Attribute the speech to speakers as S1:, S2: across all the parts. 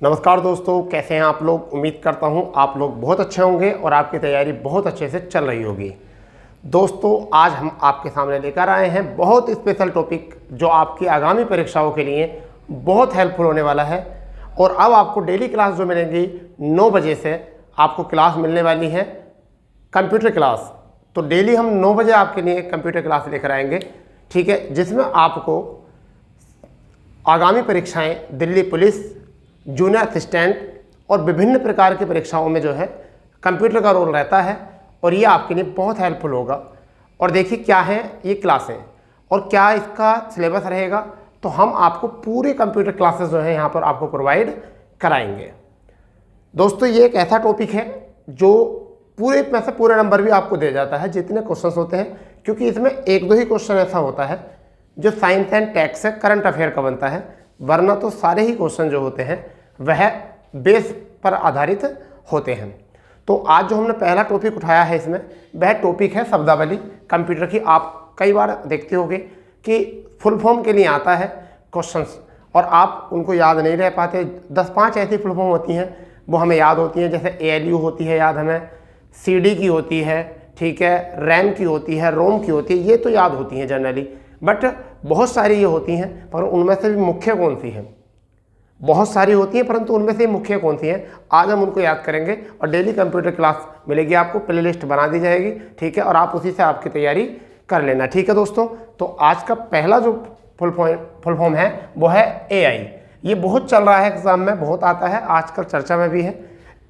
S1: नमस्कार दोस्तों, कैसे हैं आप लोग। उम्मीद करता हूं आप लोग बहुत अच्छे होंगे और आपकी तैयारी बहुत अच्छे से चल रही होगी। दोस्तों, आज हम आपके सामने लेकर आए हैं बहुत स्पेशल टॉपिक जो आपकी आगामी परीक्षाओं के लिए बहुत हेल्पफुल होने वाला है। और अब आपको डेली क्लास जो मिलेंगी 9 बजे से आपको क्लास मिलने वाली है, कंप्यूटर क्लास। तो डेली हम 9 बजे आपके लिए कंप्यूटर क्लास लेकर आएंगे, ठीक है, जिसमें आपको आगामी परीक्षाएं दिल्ली पुलिस, जूनियर असिस्टेंट और विभिन्न प्रकार की परीक्षाओं में जो है कंप्यूटर का रोल रहता है और ये आपके लिए बहुत हेल्पफुल होगा। और देखिए क्या है ये क्लासें और क्या इसका सिलेबस रहेगा, तो हम आपको पूरे कंप्यूटर क्लासेस जो है यहाँ पर आपको प्रोवाइड कराएंगे। दोस्तों, ये एक ऐसा टॉपिक है जो पूरे में से पूरे नंबर भी आपको दे जाता है जितने क्वेश्चंस होते हैं, क्योंकि इसमें एक दो ही क्वेश्चन ऐसा होता है जो साइंस एंड टेक से करंट अफेयर का बनता है, वरना तो सारे ही क्वेश्चन जो होते हैं वह बेस पर आधारित होते हैं। तो आज जो हमने पहला टॉपिक उठाया है इसमें वह टॉपिक है शब्दावली कंप्यूटर की। आप कई बार देखते होंगे कि फुल फॉर्म के लिए आता है क्वेश्चंस और आप उनको याद नहीं रह पाते। 10-5 ऐसी फुल फॉर्म होती हैं वो हमें याद होती हैं, जैसे ALU होती है याद, हमें CD की होती है, ठीक है, रैम की होती है, रोम की होती है, ये तो याद होती हैं जनरली। बट बहुत सारी ये होती हैं, पर उनमें से भी मुख्य कौन सी है? बहुत सारी होती हैं परंतु उनमें से मुख्य कौन सी हैं, आज हम उनको याद करेंगे। और डेली कंप्यूटर क्लास मिलेगी आपको, प्लेलिस्ट बना दी जाएगी, ठीक है, और आप उसी से आपकी तैयारी कर लेना, ठीक है दोस्तों। तो आज का पहला जो फुल फॉर्म है वो है AI। ये बहुत चल रहा है, एग्जाम में बहुत आता है, आजकल चर्चा में भी है।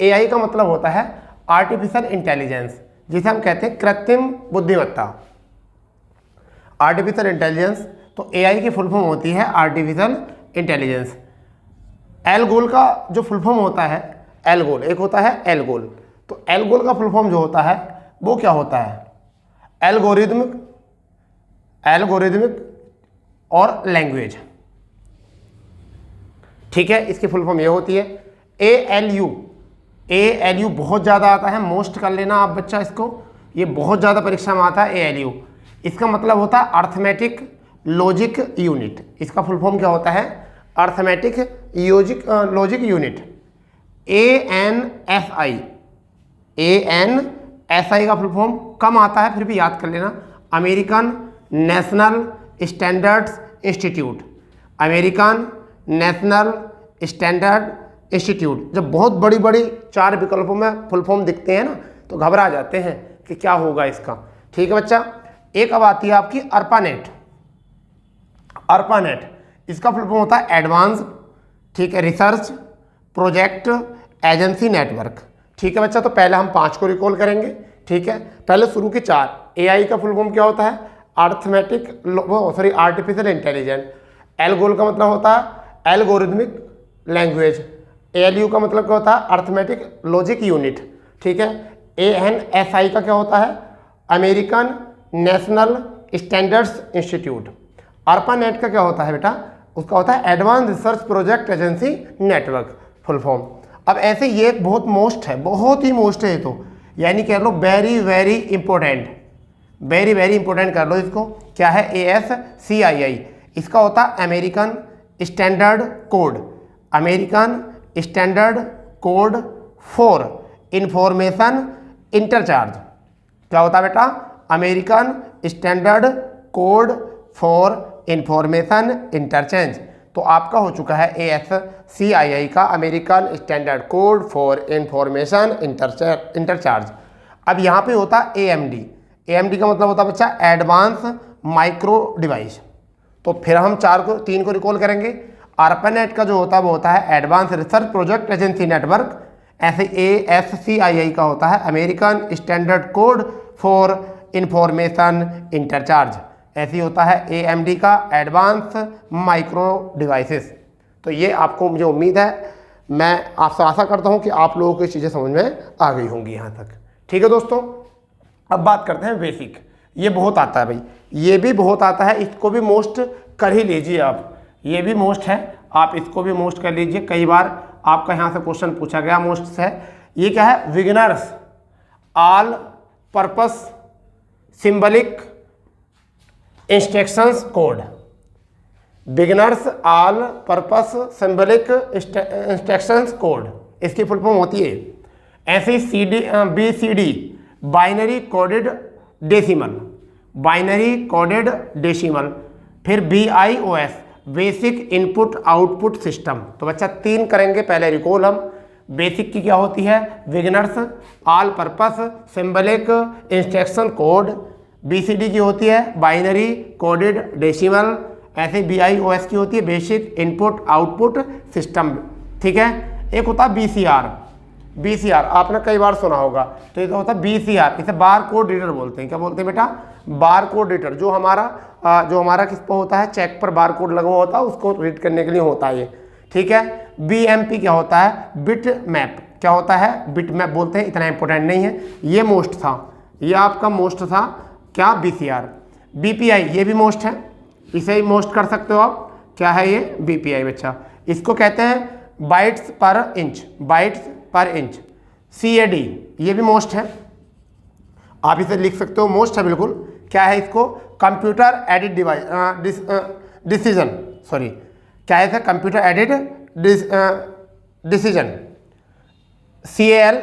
S1: AI का मतलब होता है आर्टिफिशियल इंटेलिजेंस, जिसे हम कहते हैं कृत्रिम बुद्धिमत्ता, आर्टिफिशियल इंटेलिजेंस। तो AI की फुल फॉर्म होती है आर्टिफिशियल इंटेलिजेंस। एलगोल का जो फुल फॉर्म होता है, एलगोल एक होता है एलगोल, तो एलगोल का फुल फॉर्म जो होता है वो क्या होता है? एल्गोरिदमिक और लैंग्वेज, ठीक है, इसकी फुल फॉर्म ये होती है। ALU बहुत ज़्यादा आता है, मोस्ट कर लेना आप बच्चा इसको, ये बहुत ज़्यादा परीक्षा में आता है ALU। इसका मतलब होता है अर्थमेटिक लॉजिक यूनिट। इसका फुल फॉर्म क्या होता है? Arithmetic logic unit. ANSI का फुल फॉर्म कम आता है, फिर भी याद कर लेना, American national standards institute. American national standard institute. जब बहुत बड़ी बड़ी 4 विकल्पों में फुल फॉर्म दिखते हैं ना तो घबरा जाते हैं कि क्या होगा इसका, ठीक है बच्चा। एक अब आती है आपकी ARPANET। इसका फुल फॉर्म होता है एडवांस, ठीक है, रिसर्च प्रोजेक्ट एजेंसी नेटवर्क, ठीक है बच्चा। तो पहले हम 5 को रिकॉल करेंगे, ठीक है। पहले शुरू की 4। AI का फुल फॉर्म क्या होता है? Artificial intelligence. एलगोल का मतलब होता है एल्गोरिदमिक लैंग्वेज। ALU का मतलब क्या होता है? अर्थमेटिक लॉजिक यूनिट, ठीक है। ANSI का क्या होता है? American national standards institute. ARPANET का क्या होता है बेटा? उसका होता है advance research project agency network, full form. अब ऐसे ये बहुत मोस्ट है, बहुत ही मोस्ट है ये तो, यानी कह लो very very important, very very important कर लो इसको। क्या है? ASCII। इसका होता है American standard code, American standard code for information interchange. क्या होता है बेटा? American standard code for information interchange. तो आपका हो चुका है ASCII का American standard code for information interchange. अब यहाँ पे होता है AMD का मतलब होता है बच्चा एडवांस माइक्रो डिवाइस। तो फिर हम 3 को रिकॉल करेंगे। ARPANET का जो होता है वो होता है advance research project agency network. ऐसे ASCII का होता है American standard code for information interchange. ऐसे होता है AMD का एडवांस माइक्रो डिवाइसेस। तो ये आपको, मुझे उम्मीद है, मैं आपसे आशा करता हूँ कि आप लोगों को ये चीज़ें समझ में आ गई होंगी यहाँ तक, ठीक है दोस्तों। अब बात करते हैं बेसिक। ये बहुत आता है भाई, ये भी बहुत आता है, इसको भी मोस्ट कर ही लीजिए आप। ये भी मोस्ट है, आप इसको भी मोस्ट कर लीजिए। कई बार आपका यहाँ से क्वेश्चन पूछा गया मोस्ट से। ये क्या है? Beginners all purpose symbolic instructions code. Beginners all purpose symbolic instructions code, इसकी फुल फॉर्म होती है। ऐसे BCD binary coded decimal, binary coded decimal. फिर BIOS basic input output system. तो बच्चा 3 करेंगे, पहले रिकॉल हम। बेसिक की क्या होती है? Beginners all purpose symbolic instruction code. BCD की होती है बाइनरी कोडेड डेसिमल। ऐसे BIOS की होती है बेसिक इनपुट आउटपुट सिस्टम। ठीक है। एक होता है BCR, आपने कई बार सुना होगा। तो ये तो होता है BCR, इसे बार कोड रीडर बोलते हैं। क्या बोलते हैं बेटा? Bar code reader. जो हमारा किस पर होता है? चेक पर बार कोड लगा हुआ होता है, उसको रीड करने के लिए होता है ये। ठीक है। BMP क्या होता है? Bit map. क्या होता है? बिट मैप बोलते हैं, इतना इंपॉर्टेंट नहीं है। ये मोस्ट था, ये आपका मोस्ट था क्या? BCR। BPI ये भी मोस्ट है, इसे ही मोस्ट कर सकते हो आप। क्या है ये? BPI बच्चा। इसको कहते हैं bytes per inch, bytes per inch. CAD ये भी मोस्ट है, आप इसे लिख सकते हो, मोस्ट है बिल्कुल। क्या है इसको? कंप्यूटर एडेड डिसीजन, सॉरी क्या है? Computer aided decision. CAL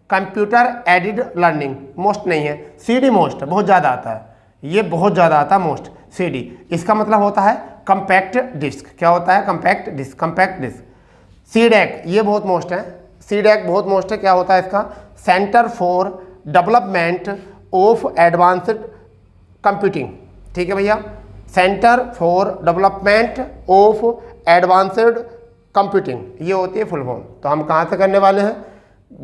S1: computer aided learning, most नहीं है। CD मोस्ट है, बहुत ज़्यादा आता है, ये बहुत ज़्यादा आता है मोस्ट। CD इसका मतलब होता है कंपैक्ट डिस्क। क्या होता है? Compact disc, compact disc. CDAC ये बहुत मोस्ट है, CDAC बहुत मोस्ट है। क्या होता है इसका? Centre for development of advanced computing. ठीक है भैया, centre for development of advanced computing, ये होती है फुल फॉर्म। तो हम कहाँ से करने वाले हैं?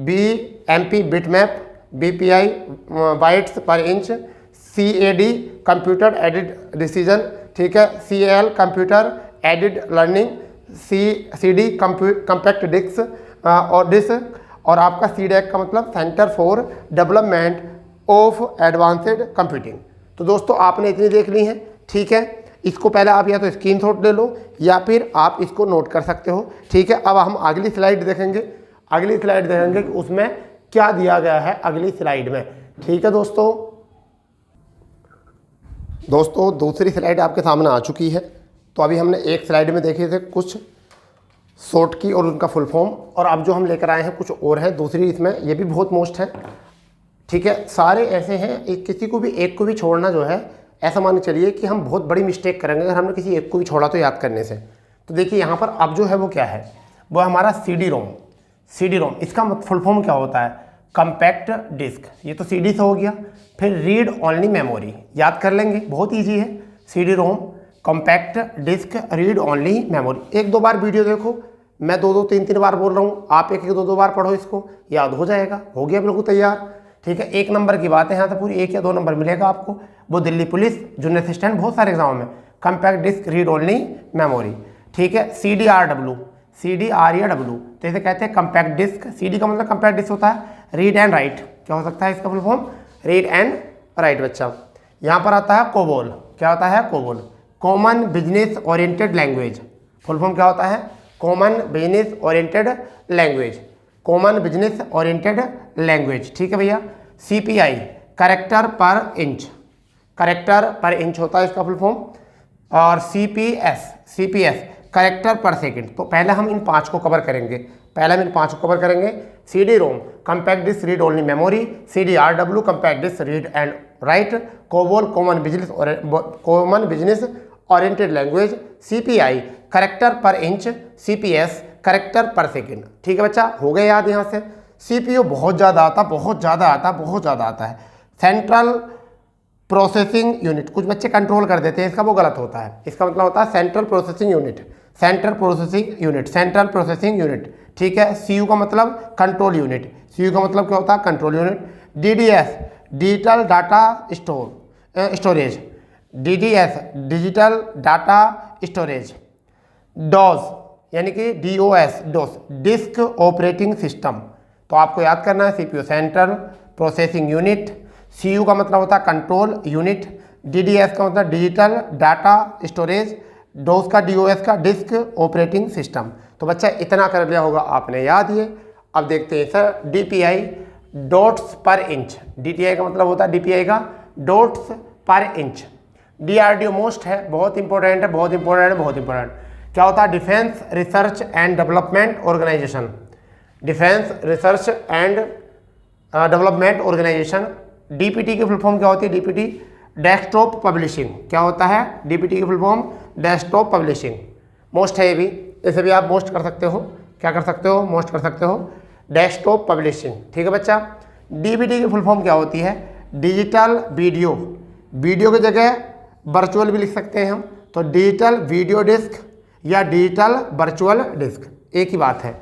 S1: BMP bit map, BPI bytes per inch, CAD computer aided decision. ठीक है। CAL computer aided learning, CD compact disc और डिस्क। और आपका CDAC का मतलब centre for development of advanced computing. तो दोस्तों आपने इतनी देख ली हैं। ठीक है। इसको पहले आप या तो स्क्रीनशॉट ले लो या फिर आप इसको नोट कर सकते हो। ठीक है। अब हम अगली स्लाइड देखेंगे, अगली स्लाइड देखेंगे कि उसमें क्या दिया गया है अगली स्लाइड में। ठीक है दोस्तों, दूसरी स्लाइड आपके सामने आ चुकी है। तो अभी हमने एक स्लाइड में देखे थे कुछ शॉर्ट की और उनका फुल फॉर्म, और अब जो हम लेकर आए हैं कुछ और है दूसरी, इसमें ये भी बहुत मोस्ट है। ठीक है। सारे ऐसे हैं, किसी को भी एक को भी छोड़ना जो है, ऐसा मान के चलिए कि हम बहुत बड़ी मिस्टेक करेंगे अगर हमने किसी एक को भी छोड़ा तो याद करने से। तो देखिए यहाँ पर अब जो है वो क्या है? वो हमारा CD-ROM। इसका फुल फॉर्म क्या होता है? Compact disc. ये तो CD से हो गया। फिर रीड ओनली मेमोरी, याद कर लेंगे, बहुत ईजी है। CD-ROM compact disc read only memory. 1-2 बार वीडियो देखो, मैं 2-2 3-3 बार बोल रहा हूँ, आप 1-1 2-2 बार पढ़ो, इसको याद हो जाएगा। हो गया बिल्कुल तैयार। ठीक है। 1 नंबर की बात है, यहाँ तो पूरी 1 या 2 नंबर मिलेगा आपको। वो दिल्ली पुलिस, जूनियर असिस्टेंट, बहुत सारे एग्जाम में compact disc read only memory. ठीक है। CDRW, तो इसे कहते हैं कंपैक्ट डिस्क। CD का मतलब कंपैक्ट डिस्क होता है। रीड एंड राइट, क्या हो सकता है इसका full form? Read and right बच्चा। यहाँ पर आता है COBOL। क्या होता है? COBOL common business oriented language. Full form क्या होता है? Common business oriented language, common business oriented language. ठीक है भैया। CPI character per inch, character per inch होता है इसका फुल फॉर्म। और CPS कैरेक्टर पर सेकंड। तो पहले हम इन 5 को कवर करेंगे, CD-ROM compact disc read only memory, CDRW compact disc read and write, COBOL common business oriented language, CPI character per inch, CPS character per second. ठीक है बच्चा, हो गए याद यहाँ से। CPU बहुत ज़्यादा आता है। सेंट्रल प्रोसेसिंग यूनिट, कुछ बच्चे कंट्रोल कर देते हैं, इसका वो गलत होता है। इसका मतलब होता है सेंट्रल प्रोसेसिंग यूनिट। ठीक है। CU का मतलब कंट्रोल यूनिट, CU का मतलब क्या होता है? Control unit. DDS digital data storage, DDS digital data storage. DOS यानी कि DOS डिस्क ऑपरेटिंग सिस्टम। तो आपको याद करना है CPU central processing unit, CU का मतलब होता है कंट्रोल यूनिट, DDS का मतलब डिजिटल डाटा स्टोरेज, DOS का डिस्क ऑपरेटिंग सिस्टम। तो बच्चा इतना कर लिया होगा आपने याद ये। अब देखते हैं sir DPI dots per inch. DPI का मतलब होता है DPI का dots per inch. DRDO most है, बहुत इंपॉर्टेंट है, बहुत इंपॉर्टेंट है, बहुत इंपॉर्टेंट। क्या होता है? Defence research and development organisation, defence research and development organisation. DPT की फुल फॉर्म क्या होती है? DPT desktop publishing. क्या होता है? DPT की full form desktop publishing. Most है ये भी, इसे भी आप मोस्ट कर सकते हो। क्या कर सकते हो? मोस्ट कर सकते हो, डेस्कटॉप पब्लिशिंग। ठीक है बच्चा। DVD की फुल फॉर्म क्या होती है? Digital video. वीडियो की जगह वर्चुअल भी लिख सकते हैं हम, तो डिजिटल वीडियो डिस्क या डिजिटल वर्चुअल डिस्क एक ही बात है।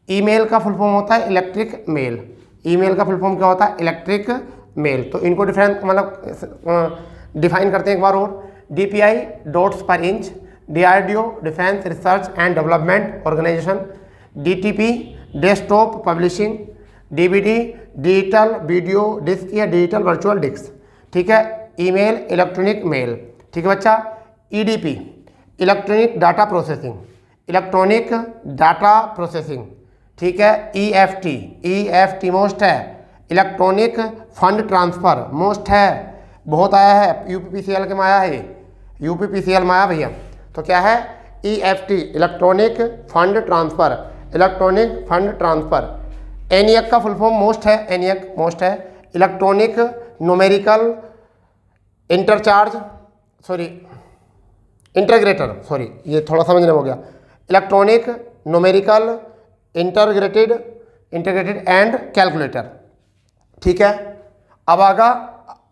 S1: ईमेल का फुल फॉर्म होता है इलेक्ट्रिक मेल। ईमेल का फुल फॉर्म क्या होता है? Electric mail. तो इनको डिफरेंट मतलब डिफाइन करते हैं एक बार और। DPI dots per inch, DRDO defence research and development organisation, DTP desktop publishing, DVD digital video disc या डिजिटल वर्चुअल डिस्क। ठीक है। Email electronic mail. ठीक है बच्चा। EDP electronic data processing, electronic data processing. ठीक है। EFT मोस्ट है, electronic fund transfer most है, बहुत आया है, UPPCL के में आया है, UPPCL में आया भैया। तो क्या है? EFT electronic fund transfer, electronic fund transfer. ENIAC का फुल फॉर्म मोस्ट है, ENIAC मोस्ट है, इलेक्ट्रॉनिक न्यूमेरिकल इंटीग्रेटर, सॉरी ये थोड़ा समझने हो गया, electronic numerical integrated and calculator. ठीक है। अब आगा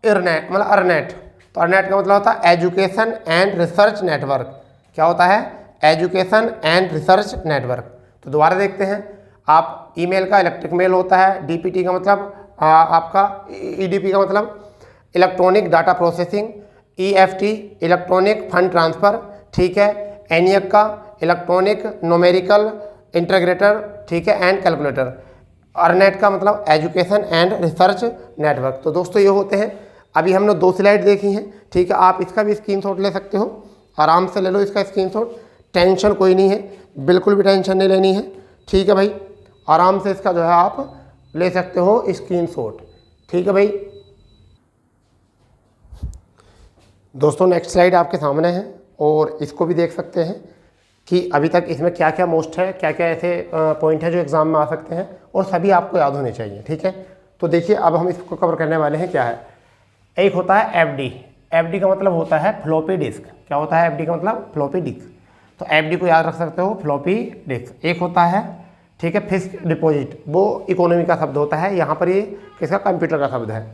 S1: इरनेट मतलब अर्नेट। तो अर्नेट का मतलब होता है एजुकेशन एंड रिसर्च नेटवर्क। क्या होता है? Education and research network. तो दोबारा देखते हैं। आप ईमेल का इलेक्ट्रिक मेल होता है, DPT का मतलब आपका EDP का मतलब electronic data processing, EFT electronic fund transfer. ठीक है। ENIAC का इलेक्ट्रॉनिक न्यूमेरिकल इंटीग्रेटर, ठीक है, एंड कैलकुलेटर। अर्नेट का मतलब एजुकेशन एंड रिसर्च नेटवर्क। तो दोस्तों ये होते हैं। अभी हमने 2 स्लाइड देखी हैं। ठीक है। आप इसका भी स्क्रीनशॉट ले सकते हो, आराम से ले लो इसका स्क्रीनशॉट, टेंशन कोई नहीं है, बिल्कुल भी टेंशन नहीं लेनी है। ठीक है भाई, आराम से इसका जो है आप ले सकते हो स्क्रीनशॉट। ठीक है भाई। दोस्तों नेक्स्ट स्लाइड आपके सामने है और इसको भी देख सकते हैं कि अभी तक इसमें क्या क्या मोस्ट है, क्या क्या ऐसे पॉइंट हैं जो एग्जाम में आ सकते हैं और सभी आपको याद होने चाहिए। ठीक है। तो देखिए अब हम इसको कवर करने वाले हैं। क्या है? एक होता है FD। FD का मतलब होता है फ्लॉपी डिस्क। क्या होता है? FD का मतलब फ्लॉपी डिस्क। तो FD को याद रख सकते हो, फ्लॉपी डिस्क। एक होता है, ठीक है, फिक्स्ड डिपॉजिट, वो इकोनॉमी का शब्द होता है, यहाँ पर ये किसका? कंप्यूटर का शब्द है।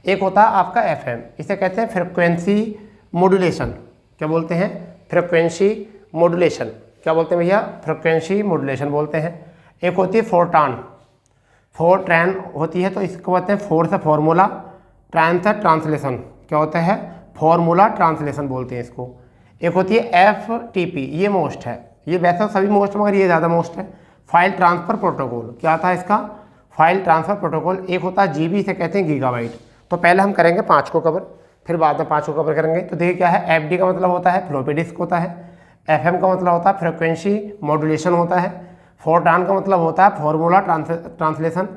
S1: एक होता है आपका FM, इसे कहते हैं फ्रिक्वेंसी मॉड्यूलेशन। क्या बोलते हैं? Frequency modulation. क्या बोलते हैं भैया? फ्रिक्वेंसी मॉड्यूलेशन बोलते हैं। एक होती है फोरट्रान होती है, तो इसको बोलते हैं फोर से फॉर्मूला, ट्रान से ट्रांसलेशन। क्या होता है? फॉर्मूला ट्रांसलेशन बोलते हैं इसको। एक होती है FTP, ये मोस्ट है, ये वैसे सभी मोस्ट मगर ये ज़्यादा मोस्ट है, फाइल ट्रांसफ़र प्रोटोकॉल। क्या था इसका? File transfer protocol. एक होता है GB, से कहते हैं गीगाबाइट। तो पहले हम करेंगे 5 को कवर, फिर बाद में 5 को कवर करेंगे। तो देखिए क्या है? FD का मतलब होता है फ्लॉपी डिस्क होता है, FM का मतलब होता है फ्रिक्वेंसी मॉड्यूलेशन होता है, फोरट्रान का मतलब होता है फॉर्मूला ट्रांसलेशन,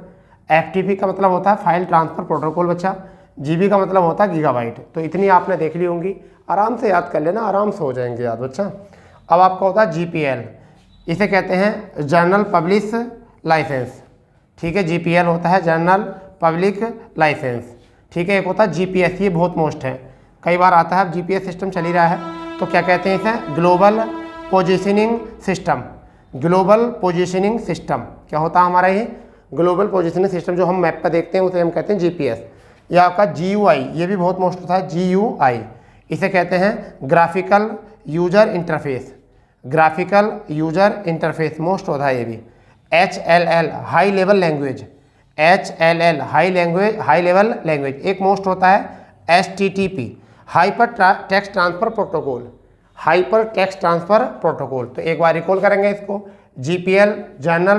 S1: FTP का मतलब होता है फाइल ट्रांसफ़र प्रोटोकॉल बच्चा, GB का मतलब होता है गीगाबाइट। तो इतनी आपने देख ली होंगी, आराम से याद कर लेना, आराम से हो जाएंगे याद बच्चा। अब आपका होता है GPL, इसे कहते हैं जर्नल पब्लिश लाइसेंस। ठीक है। GPL होता है जर्नल पब्लिक लाइसेंस। ठीक है। एक होता है GPS, ये बहुत मोस्ट है, कई बार आता है, अब GPS सिस्टम चल ही रहा है, तो क्या कहते हैं इसे? Global positioning system. Global positioning system क्या होता है हमारा? ये ग्लोबल पोजीशनिंग सिस्टम जो हम मैप पर देखते हैं उसे हम कहते हैं GPS। या आपका GUI, ये भी बहुत मोस्ट होता है, GUI, इसे कहते हैं graphical user interface. Graphical user interface most होता है ये भी। HLL high level language, HLL high level language. एक मोस्ट होता है HTTP hyper text transfer protocol, hyper text transfer protocol. तो एक बार रिकॉल करेंगे इसको। GPL general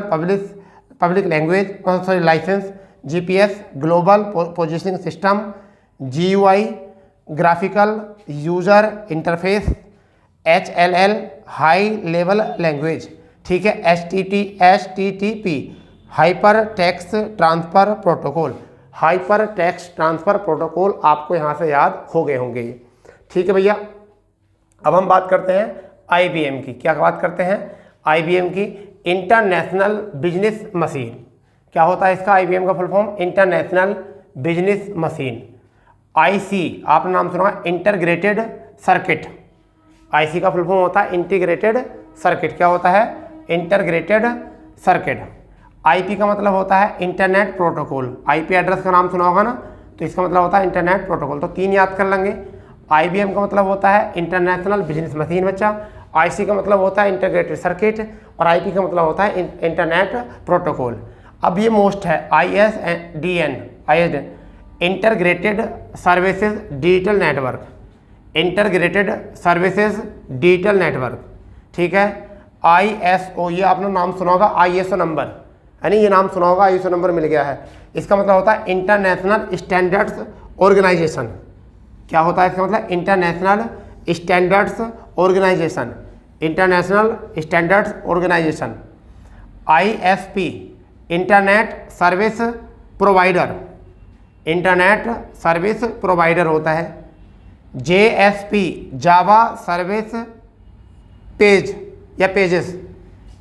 S1: public language sorry licence, GPS global positioning system, GUI graphical user interface, HLL high level language. ठीक है। HTTP hyper text transfer protocol, hyper text transfer protocol आपको यहाँ से याद हो गए होंगे। ठीक है भैया। अब हम बात करते हैं IBM की। क्या बात करते हैं? IBM की इंटरनेशनल बिजनेस मशीन। क्या होता है इसका IBM का full form? International business machine. IC आपने नाम सुना, इंटीग्रेटेड सर्किट। IC का फुल फॉर्म होता है इंटीग्रेटेड सर्किट। क्या होता है? Integrated circuit. IP का मतलब होता है इंटरनेट प्रोटोकॉल। IP एड्रेस का नाम सुना होगा ना, तो इसका मतलब होता है इंटरनेट प्रोटोकॉल। तो 3 याद कर लेंगे। IBM का मतलब होता है इंटरनेशनल बिजनेस मशीन बच्चा, IC का मतलब होता है इंटीग्रेटेड सर्किट और IP का मतलब होता है इंटरनेट प्रोटोकॉल। अब ये मोस्ट है ISDN, integrated services digital network. Integrated services digital network, ठीक है। ISO, ये आपने नाम सुना होगा, ISO नंबर, यानी ये नाम सुना होगा, ISO नंबर मिल गया है। इसका मतलब होता है इंटरनेशनल स्टैंडर्ड्स ऑर्गेनाइजेशन। क्या होता है इसका मतलब? International standards organisation, international standards organisation. ISP internet service provider, internet service provider होता है। JSP जावा सर्विस पेज या पेजेस,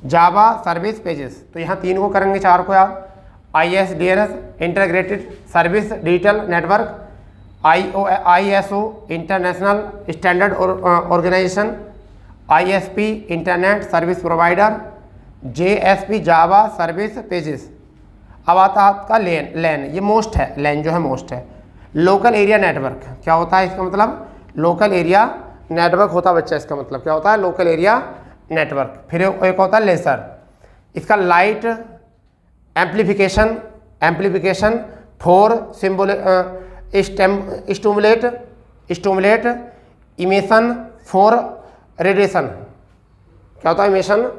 S1: जावा सर्विस पेजेस। तो यहाँ 3 को करेंगे, 4 को याद। ISDNS integrated service digital network, ISO international standard organisation, ISP internet service provider, JSP Java service pages. अब आता है आपका लैन, ये मोस्ट है, लैन जो है मोस्ट है। Local area network. क्या होता है इसका मतलब? लोकल एरिया नेटवर्क होता है बच्चा, इसका मतलब क्या होता है? Local area network. फिर एक होता है लेसर, इसका light amplification for stimulate emission for radiation. क्या होता है? Emission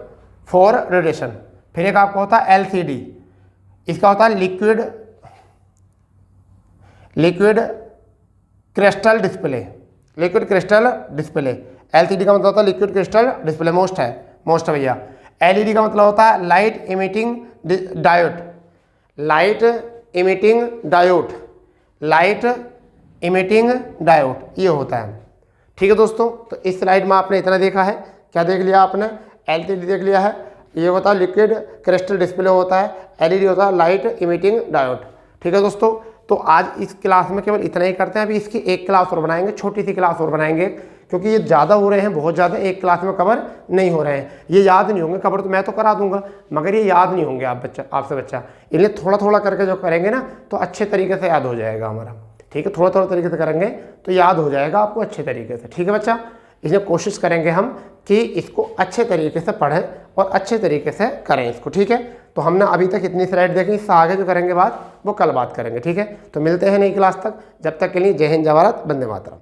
S1: for radiation. फिर एक आपको होता है LCD, इसका होता है लिक्विड क्रिस्टल डिस्प्ले। LCD का मतलब होता है लिक्विड क्रिस्टल डिस्प्ले, मोस्ट है भैया। LED का मतलब होता है लाइट इमिटिंग डायोड, ये होता है। ठीक है दोस्तों, तो इस स्लाइड में आपने इतना देखा है। क्या देख लिया आपने? LCD देख लिया है, ये होता है लिक्विड क्रिस्टल डिस्प्ले होता है, LED होता है लाइट इमिटिंग डायोड। ठीक है दोस्तों, तो आज इस क्लास में केवल इतना ही करते हैं। अभी इसकी एक क्लास और बनाएंगे, छोटी सी क्लास और बनाएंगे, क्योंकि ये ज़्यादा हो रहे हैं, बहुत ज़्यादा एक क्लास में कवर नहीं हो रहे हैं। ये याद नहीं होंगे, कवर तो मैं तो करा दूंगा, मगर ये याद नहीं होंगे आपसे बच्चा। इसलिए थोड़ा थोड़ा करके जो करेंगे ना, तो अच्छे तरीके से याद हो जाएगा हमारा। ठीक है, थोड़ा तरीके से करेंगे तो याद हो जाएगा आपको अच्छे तरीके से। ठीक है बच्चा, इसलिए कोशिश करेंगे हम कि इसको अच्छे तरीके से पढ़ें और अच्छे तरीके से करें इसको। ठीक है, तो हमने अभी तक इतनी स्लाइड देखी, इससे आगे जो करेंगे बात वो कल बात करेंगे। ठीक है, तो मिलते हैं नई क्लास तक, जब तक के लिए जय हिंद, जय भारत, वंदे मातरम।